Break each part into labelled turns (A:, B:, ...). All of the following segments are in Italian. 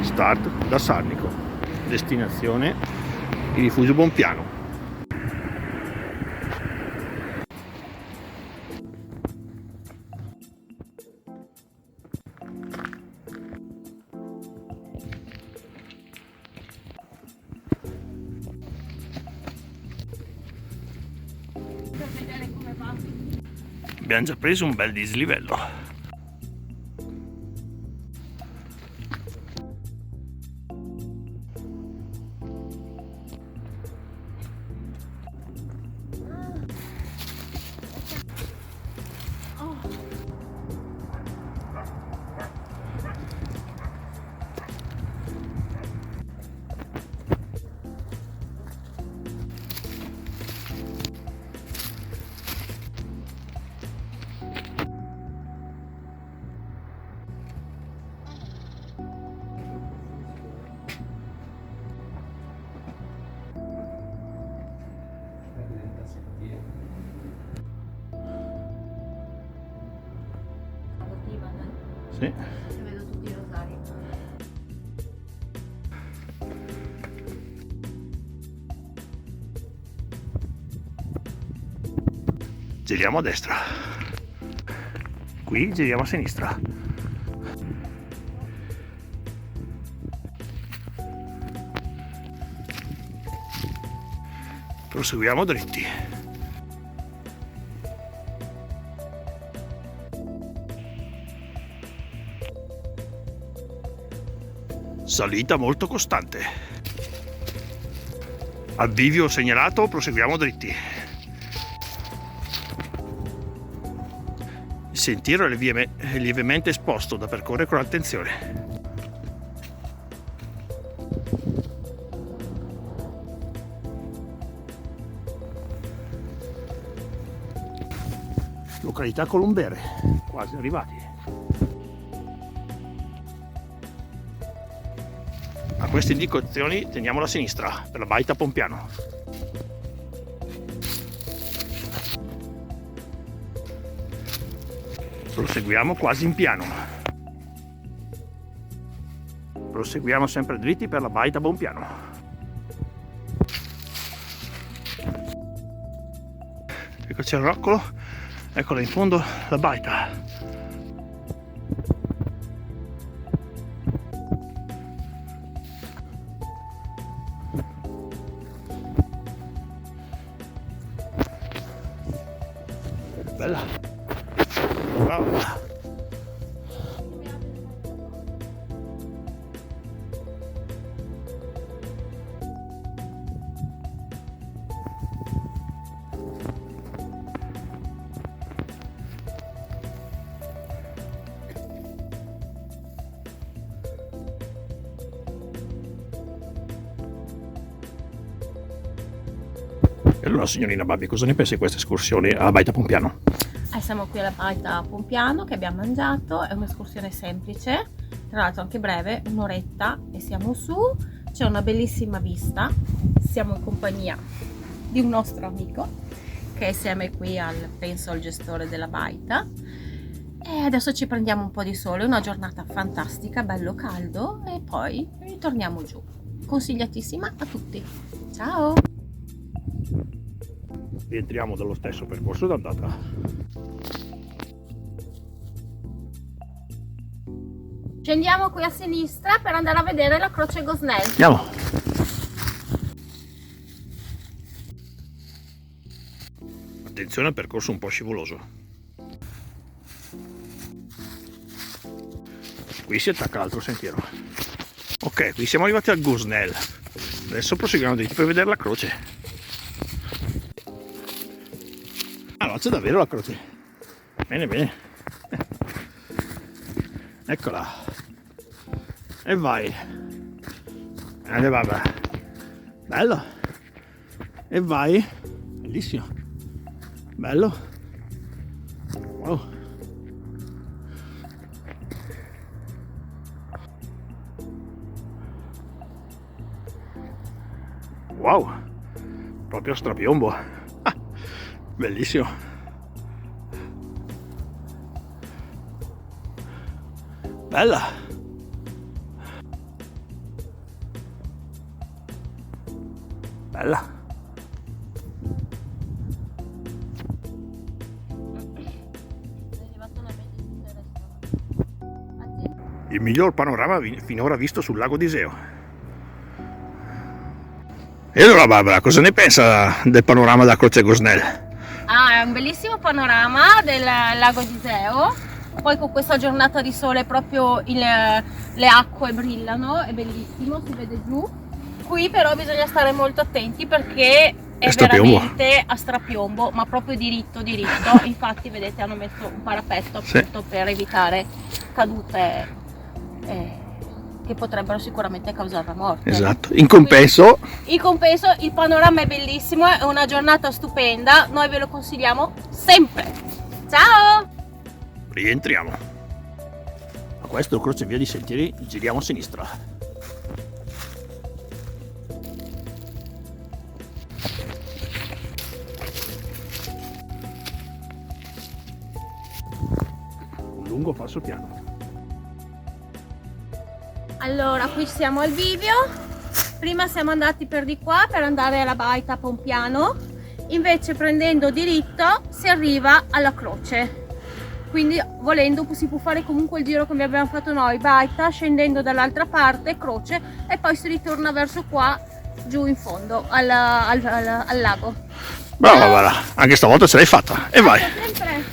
A: Start da Sarnico, destinazione il rifugio Bompiano. Abbiamo già preso un bel dislivello. Sì.
B: Vedo tutti i rosari.
A: Giriamo a destra. Qui giriamo a sinistra. Proseguiamo dritti. Salita molto costante. Al bivio segnalato, proseguiamo dritti. Il sentiero è lievemente esposto da percorrere con attenzione. Località Colombere, quasi arrivati. A queste indicazioni teniamo la sinistra per la baita Pompiano. Proseguiamo quasi in piano. Proseguiamo sempre dritti per la baita Bompiano. Eccoci al roccolo, eccola in fondo la baita. Bella. Brava. E allora, signorina Babbi, cosa ne pensi di questa escursione alla baita Pompiano?
B: Siamo qui alla baita Pompiano che abbiamo mangiato, è un'escursione semplice, tra l'altro anche breve, un'oretta e siamo su, c'è una bellissima vista, siamo in compagnia di un nostro amico che è insieme qui penso al gestore della baita e adesso ci prendiamo un po' di sole, una giornata fantastica, bello caldo e poi ritorniamo giù, consigliatissima a tutti, ciao!
A: Rientriamo dallo stesso percorso d'andata.
B: Scendiamo qui a sinistra per andare a vedere la Croce Gosnell.
A: Andiamo! Attenzione al percorso un po' scivoloso. Qui si attacca l'altro sentiero. Ok, qui siamo arrivati al Gosnell. Adesso proseguiamo dritti per vedere la croce. Ah no, c'è davvero la croce. Bene, bene. Eccola. E vai. Vabbè. Bello. E vai. Bellissimo. Bello. Wow. Wow. Proprio strapiombo. Ah, bellissimo. Bella. Bella. Il miglior panorama finora visto sul lago di Iseo. E allora Barbara, cosa ne pensa del panorama da Croce Gosnell?
B: È un bellissimo panorama del lago di Iseo. Poi con questa giornata di sole proprio le acque brillano, è bellissimo, si vede giù. Qui però bisogna stare molto attenti perché è veramente a strapiombo, ma proprio diritto. Infatti vedete hanno messo un parapetto appunto per evitare cadute che potrebbero sicuramente causare la morte.
A: Esatto. In compenso
B: il panorama è bellissimo, è una giornata stupenda, noi ve lo consigliamo sempre. Ciao!
A: Rientriamo. A questo crocevia di sentieri giriamo a sinistra. Un lungo falso piano.
B: Allora, qui siamo al bivio. Prima siamo andati per di qua per andare alla baita Pompiano, invece prendendo diritto si arriva alla croce. Quindi volendo si può fare comunque il giro come abbiamo fatto noi, baita, scendendo dall'altra parte, croce, e poi si ritorna verso qua, giù in fondo, al lago.
A: Brava Barbara, anche stavolta ce l'hai fatta. E vai.
B: Sempre.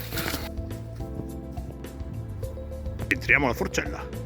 A: Entriamo alla forcella.